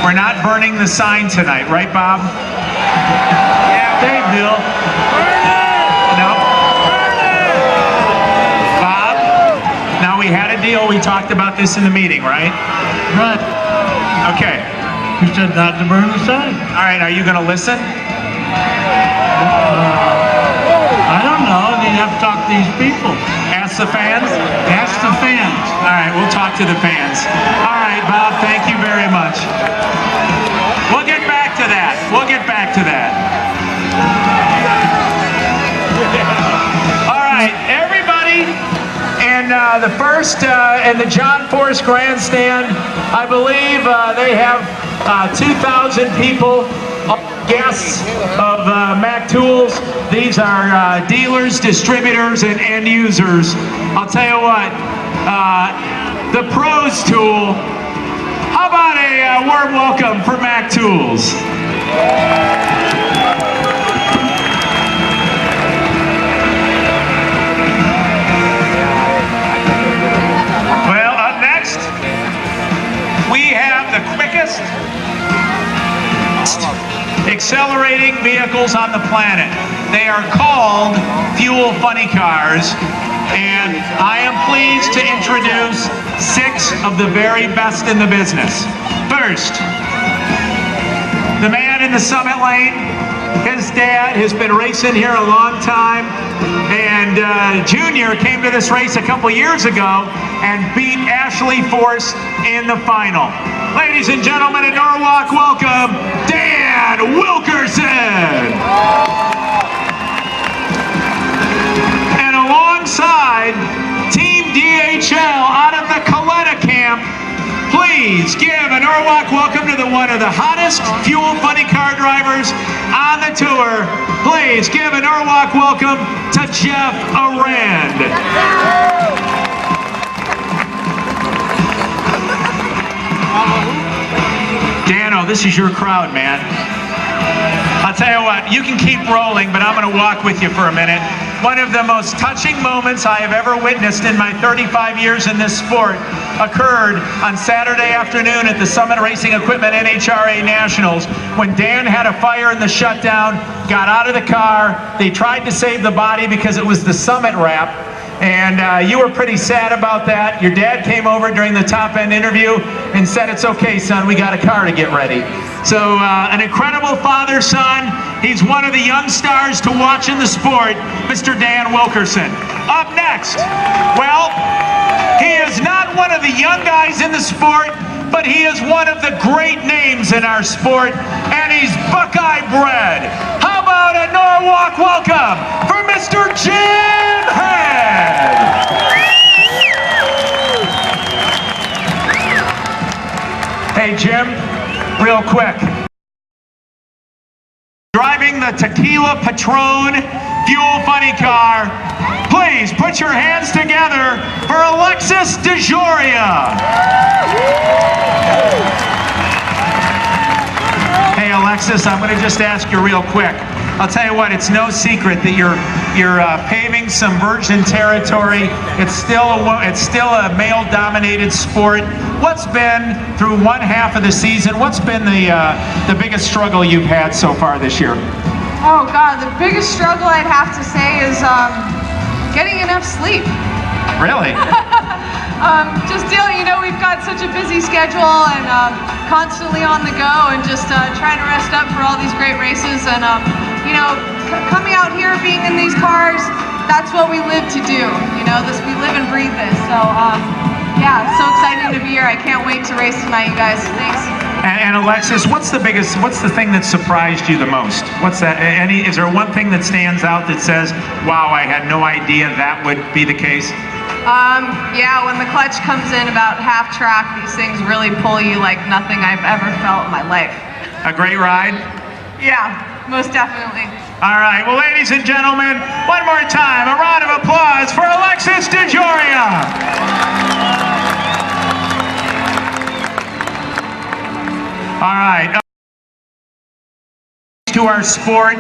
We're not burning the sign tonight, right, Bob? Yeah. Dave, Bill. No. Bob? Now, we had a deal. We talked about this in the meeting, right? Right. Okay. You said not to burn the sign. All right, are you going to listen? I don't know. You have to talk to these people. Ask the fans? Ask the fans. All right, we'll talk to the fans. All right, Bob, thank you very much. We'll get back to that. We'll get back to that. All right, everybody in the first, in the John Force Grandstand, I believe they have 2,000 people. Guests of Mac Tools. These are dealers, distributors, and end users. I'll tell you what, the Pros Tool. How about a warm welcome for Mac Tools? Well, up next, we have the quickest accelerating vehicles on the planet. They are called fuel funny cars, and I am pleased to introduce 6 of the very best in the business. First, the man in the Summit Lane. His dad has been racing here a long time, and Junior came to this race a couple years ago and beat Ashley Force in the final. Ladies and gentlemen, in Norwalk, welcome Dan Wilkerson. And alongside Team DHL out of the Coletta camp, please give a Norwalk welcome to one of the hottest fuel funny car drivers on the tour. Please give a Norwalk welcome to Jeff Arend. Dano, this is your crowd, man. I'll tell you what, you can keep rolling, but I'm going to walk with you for a minute. One of the most touching moments I have ever witnessed in my 35 years in this sport occurred on Saturday afternoon at the Summit Racing Equipment NHRA Nationals when Dan had a fire in the shutdown, got out of the car. They tried to save the body because it was the Summit wrap. And you were pretty sad about that. Your dad came over during the top end interview and said, "It's okay, son, we got a car to get ready." So an incredible father-son. He's one of the young stars to watch in the sport, Mr. Dan Wilkerson. Up next, well, he is not one of the young guys in the sport, but he is one of the great names in our sport, and he's Buckeye bred. How about a Norwalk welcome for Mr. Jim Head? Hey, Jim, real quick. Driving the Tequila Patron fuel funny car, please put your hands together for Alexis DeJoria. Hey Alexis, I'm going to just ask you real quick. I'll tell you what, it's no secret that you're paving some virgin territory. It's still a male-dominated sport. What's been, through one half of the season, what's been the biggest struggle you've had so far this year? Oh God, the biggest struggle I'd have to say is getting enough sleep. Really? Just dealing, we've got such a busy schedule and constantly on the go, and just trying to rest up for all these great races. And coming out here, being in these cars, that's what we live to do. We live and breathe this. So yeah, it's so exciting to be here. I can't wait to race tonight, you guys. Thanks. And Alexis, what's the thing that surprised you the most? What's that? Is there one thing that stands out that says, wow, I had no idea that would be the case? Yeah, when the clutch comes in about half track, these things really pull you like nothing I've ever felt in my life. A great ride? Yeah, most definitely. All right, well, ladies and gentlemen, one more time, a round of applause for Alexis DeJoria. All right. To our sport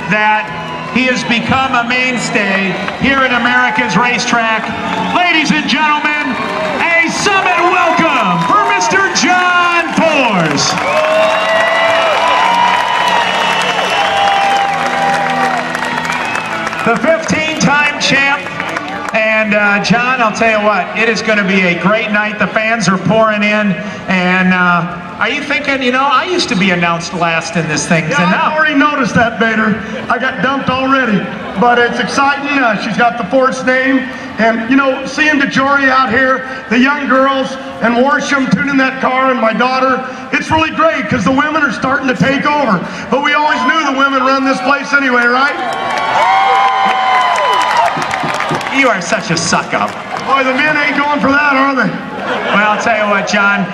that he has become a mainstay here at America's racetrack. Ladies and gentlemen, a Summit welcome for Mr. John Force. And John, I'll tell you what, it is going to be a great night. The fans are pouring in. And are you thinking, you know, I used to be announced last in this thing. Yeah, I've already noticed that, Bader. I got dumped already. But it's exciting. She's got the force name. And, you know, seeing DeJory out here, the young girls, and Warsham tuning that car, and my daughter, it's really great because the women are starting to take over. But we always knew the women run this place anyway, right? You are such a suck-up. Boy, the men ain't going for that, are they? Well, I'll tell you what, John,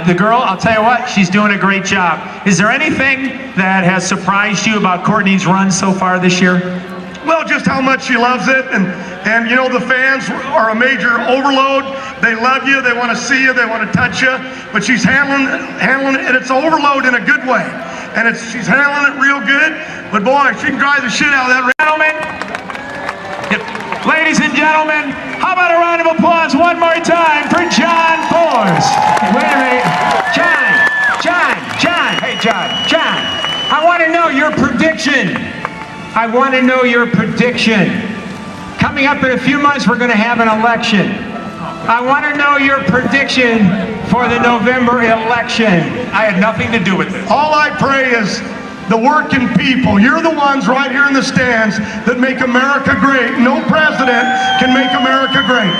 the girl, I'll tell you what, she's doing a great job. Is there anything that has surprised you about Courtney's run so far this year? Well, just how much she loves it, and you know, the fans are a major overload. They love you, they want to see you, they want to touch you, but she's handling it, and it's overload in a good way. And she's handling it real good, but boy, she can drive the shit out of that. Gentlemen, ladies and gentlemen, how about a round of applause one more time for John Force? Wait a minute. John. Hey, John. I want to know your prediction. Coming up in a few months, we're going to have an election. I want to know your prediction for the November election. I had nothing to do with this. All I pray is the working people. You're the ones right here in the stands that make America great. No president can make America great.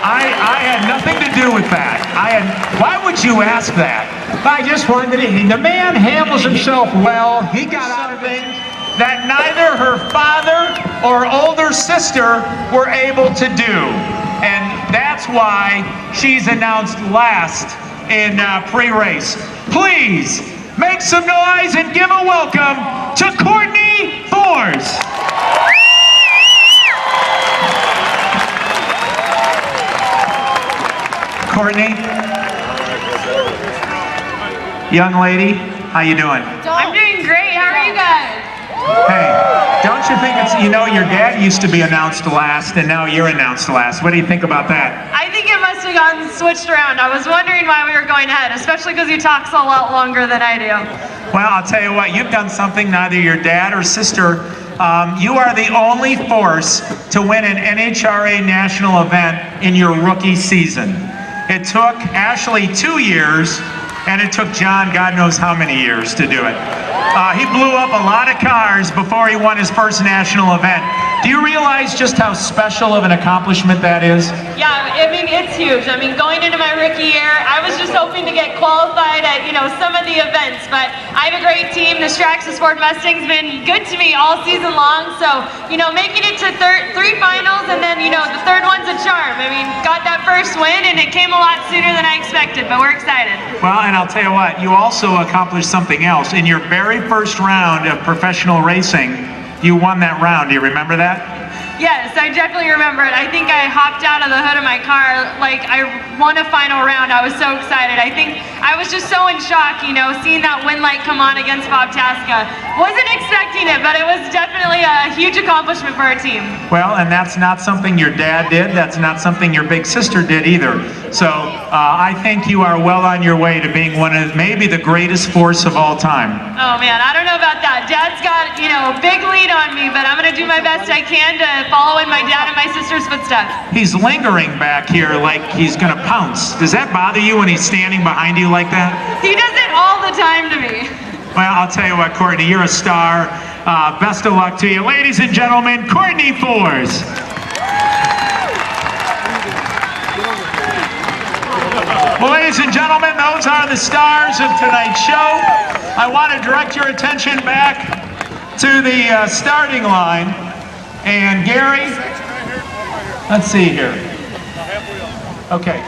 I had nothing to do with that. Why would you ask that? I just wanted to. The man handles himself well. He got out of things that neither her father or older sister were able to do. And that's why she's announced last in pre-race. Please make some noise and give a welcome to Courtney Force. Courtney, young lady, how you doing? I'm doing great. How are you guys? Hey, don't you think it's, you know, your dad used to be announced last and now you're announced last. What do you think about that? I think it must have gotten switched around. I was wondering why we were going ahead, especially because he talks a lot longer than I do. Well, I'll tell you what, you've done something neither your dad or sister. You are the only force to win an NHRA national event in your rookie season. It took Ashley 2 years, and it took John God knows how many years to do it. He blew up a lot of cars before he won his first national event. Do you realize just how special of an accomplishment that is? Yeah, I mean, it's huge. I mean, going into my rookie year, I was just hoping to get qualified at, you know, some of the events, but I have a great team. The Straxus Ford Mustang's been good to me all season long, so, you know, making it to 3 finals, and then, you know, the third one's a charm. I mean, got that first win, and it came a lot sooner than I expected, but we're excited. Well, and I'll tell you what, you also accomplished something else. In your very first round of professional racing, you won that round. Do you remember that? Yes, I definitely remember it. I think I hopped out of the hood of my car like I won a final round. I was so excited. I think I was just so in shock, you know, seeing that win light come on against Bob Tasca. Wasn't expecting it, but it was definitely a huge accomplishment for our team. Well, and that's not something your dad did. That's not something your big sister did either. So I think you are well on your way to being one of maybe the greatest force of all time. Oh man, I don't know about that. Dad's got, you know, a big lead on me, but I'm going to do my best I can to follow in my dad and my sister's footsteps. He's lingering back here like he's going to pounce. Does that bother you when he's standing behind you like that? He does it all the time to me. Well, I'll tell you what, Courtney, you're a star. Best of luck to you. Ladies and gentlemen, Courtney Force. Well, ladies and gentlemen, those are the stars of tonight's show. I want to direct your attention back to the starting line. And Gary, let's see here. Okay,